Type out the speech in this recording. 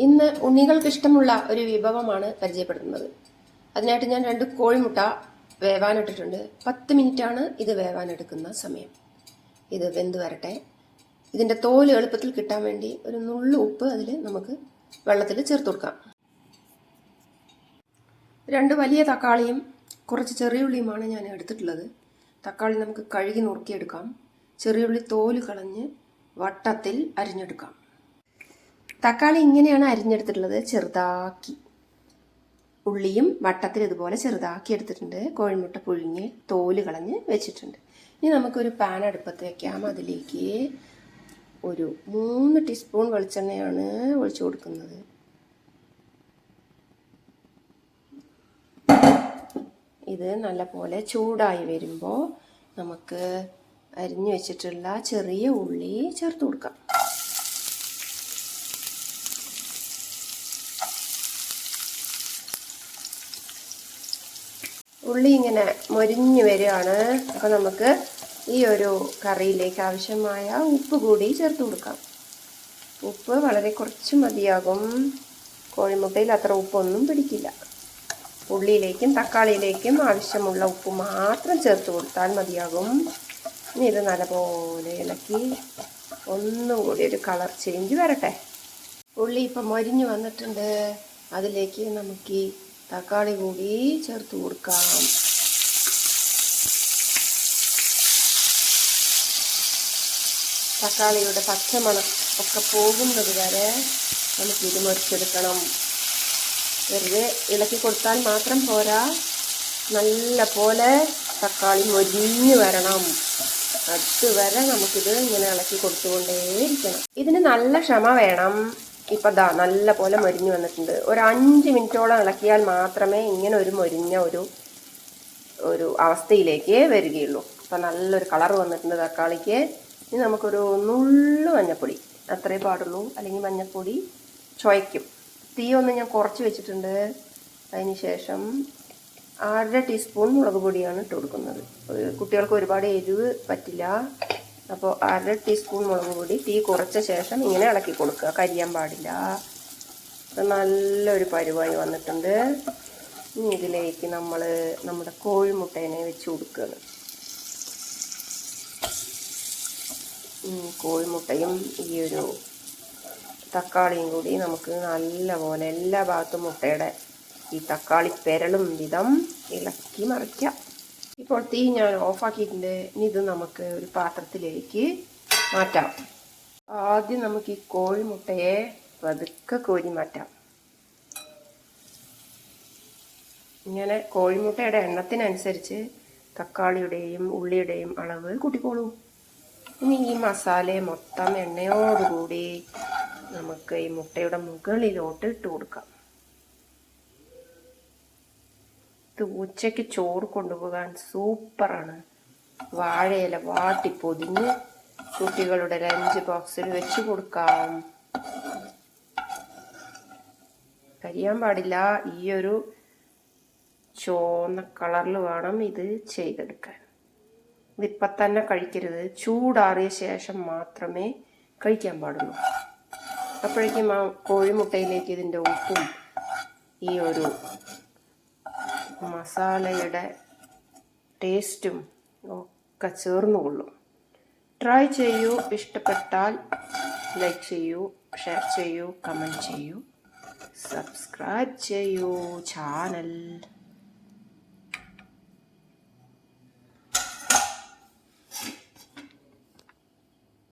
ഇന്ന് ഉണ്ണികൾക്ക് ഇഷ്ടമുള്ള ഒരു വിഭവമാണ് പരിചയപ്പെടുത്തുന്നത്. അതിനായിട്ട് ഞാൻ 2 കോഴിമുട്ട വേവാനിട്ടിട്ടുണ്ട്. 10 മിനിറ്റാണ് ഇത് വേവാനെടുക്കുന്ന സമയം. ഇത് വെന്ത് വരട്ടെ. ഇതിൻ്റെ തോല് എളുപ്പത്തിൽ കിട്ടാൻ വേണ്ടി ഒരു നുള്ളു ഉപ്പ് അതിൽ നമുക്ക് വെള്ളത്തിൽ ചേർത്ത് കൊടുക്കാം. 2 വലിയ തക്കാളിയും കുറച്ച് ചെറിയുള്ളിയുമാണ് ഞാൻ എടുത്തിട്ടുള്ളത്. തക്കാളി നമുക്ക് കഴുകി നുറുക്കിയെടുക്കാം. ചെറിയുള്ളി തോല് കളഞ്ഞ് വട്ടത്തിൽ അരിഞ്ഞെടുക്കാം. തക്കാളി ഇങ്ങനെയാണ് അരിഞ്ഞെടുത്തിട്ടുള്ളത്, ചെറുതാക്കി. ഉള്ളിയും വട്ടത്തിൽ ഇതുപോലെ ചെറുതാക്കി എടുത്തിട്ടുണ്ട്. കോഴിമുട്ട പുഴുങ്ങി തോല് കളഞ്ഞ് വെച്ചിട്ടുണ്ട്. ഇനി നമുക്കൊരു പാൻ അടുപ്പത്ത് വയ്ക്കാം. അതിലേക്ക് ഒരു 3 ടീസ്പൂൺ വെളിച്ചെണ്ണയാണ് ഒഴിച്ചു കൊടുക്കുന്നത്. ഇത് നല്ലപോലെ ചൂടായി വരുമ്പോൾ നമുക്ക് അരിഞ്ഞു വെച്ചിട്ടുള്ള ചെറിയ ഉള്ളി ചേർത്ത് കൊടുക്കാം. ഉള്ളി ഇങ്ങനെ മൊരിഞ്ഞു വരികയാണ്. അപ്പോൾ നമുക്ക് ഈ ഒരു കറിയിലേക്ക് ആവശ്യമായ ഉപ്പ് കൂടി ചേർത്ത് കൊടുക്കാം. ഉപ്പ് വളരെ കുറച്ച് മതിയാകും. കോഴിമുട്ടയിൽ അത്ര ഉപ്പൊന്നും പിടിക്കില്ല. ഉള്ളിയിലേക്കും തക്കാളിയിലേക്കും ആവശ്യമുള്ള ഉപ്പ് മാത്രം ചേർത്ത് കൊടുത്താൽ മതിയാകും. ഇനി ഇത് നല്ലപോലെ ഇളക്കി ഒന്നും കൂടി ഒരു കളർ ചേഞ്ച് വരട്ടെ. ഉള്ളി ഇപ്പം മൊരിഞ്ഞ് വന്നിട്ടുണ്ട്. അതിലേക്ക് നമുക്ക് ഈ തക്കാളി കൂടി ചേർത്ത് കൊടുക്കാം. തക്കാളിയുടെ പച്ചമണം ഒക്കെ പോകുന്നത് വരെ നമുക്കിത് മുറിച്ചെടുക്കണം. വെറുതെ ഇളക്കി കൊടുത്താൽ മാത്രം പോരാ, നല്ല പോലെ തക്കാളി മൊരിഞ്ഞ് വരണം. അതുവരെ നമുക്കിത് ഇങ്ങനെ ഇളക്കി കൊടുത്തുകൊണ്ടേയിരിക്കണം. ഇതിന് നല്ല ക്ഷമ വേണം. ഇപ്പം ദാ നല്ല പോലെ മൊരിഞ്ഞ് വന്നിട്ടുണ്ട്. ഒരു 5 മിനിറ്റോളം ഇളക്കിയാൽ മാത്രമേ ഇങ്ങനെ ഒരു മൊരിഞ്ഞ ഒരു അവസ്ഥയിലേക്ക് വരികയുള്ളൂ. അപ്പം നല്ലൊരു കളർ വന്നിട്ടുണ്ട് തക്കാളിക്ക്. ഇനി നമുക്കൊരു നുള്ളു മഞ്ഞപ്പൊടി, അത്രേ പാടുള്ളൂ. അല്ലെങ്കിൽ മഞ്ഞപ്പൊടി ചുവയ്ക്കും. തീ ഒന്ന് ഞാൻ കുറച്ച് വെച്ചിട്ടുണ്ട്. അതിന് ശേഷം 1/2 ടീസ്പൂൺ മുളക് പൊടിയാണ് ഇട്ട് കൊടുക്കുന്നത്. കുട്ടികൾക്ക് ഒരുപാട് എരിവ് പറ്റില്ല. അപ്പോൾ 1/2 ടീസ്പൂൺ മുളക് പൊടി തീ കുറച്ച ശേഷം ഇങ്ങനെ ഇളക്കി കൊടുക്കുക. കരിയാൻ പാടില്ല. നല്ലൊരു പരുവായി വന്നിട്ടുണ്ട്. ഇനി ഇതിലേക്ക് നമ്മുടെ കോഴിമുട്ടേനെ വെച്ച് കൊടുക്കുകയാണ്. കോഴിമുട്ടയും ഈ ഒരു തക്കാളിയും കൂടി നമുക്ക് നല്ലപോലെ എല്ലാ ഭാഗത്തും മുട്ടയുടെ ഈ തക്കാളി പെരളും വിധം ഇളക്കി മറിക്കാം. ഇപ്പോൾ തീ ഞാൻ ഓഫാക്കിയിട്ടുണ്ട്. ഇനി ഇത് നമുക്ക് ഒരു പാത്രത്തിലേക്ക് മാറ്റാം. ആദ്യം നമുക്ക് ഈ കോഴിമുട്ടയെ പതുക്കെ കോരി മാറ്റാം. ഇങ്ങനെ കോഴിമുട്ടയുടെ എണ്ണത്തിനനുസരിച്ച് തക്കാളിയുടെയും ഉള്ളിയുടെയും അളവ് കൂട്ടിക്കോളൂ. ഇനി ഈ മസാലയെ മൊത്തം എണ്ണയോടുകൂടി നമുക്ക് ഈ മുട്ടയുടെ മുകളിലോട്ട് ഇട്ട് കൊടുക്കാം. ഇത് ഉച്ചയ്ക്ക് ചോറ് കൊണ്ടുപോകാൻ സൂപ്പറാണ്. വാഴയില വാട്ടി പൊതിഞ്ഞ് കുട്ടികളുടെ ലഞ്ച് ബോക്സിൽ വെച്ച് കൊടുക്കാം. കരിയാൻ പാടില്ല. ഈ ഒരു ചുവന്ന കളറിൽ വേണം ഇത് ചെയ്തെടുക്കാൻ. ഇതിപ്പം തന്നെ കഴിക്കരുത്. ചൂടാറിയ ശേഷം മാത്രമേ കഴിക്കാൻ പാടുള്ളൂ. അപ്പോഴേക്കും ആ കോഴിമുട്ടയിലേക്ക് ഇതിൻ്റെ ഉപ്പും ഈ ഒരു മസാലയുടെ ടേസ്റ്റും ഒക്കെ ചേർന്നുകൊള്ളും. ട്രൈ ചെയ്യൂ. ഇഷ്ടപ്പെട്ടാൽ ലൈക്ക് ചെയ്യൂ, ഷെയർ ചെയ്യൂ, കമൻറ്റ് ചെയ്യൂ, സബ്സ്ക്രൈബ് ചെയ്യൂ ചാനൽ.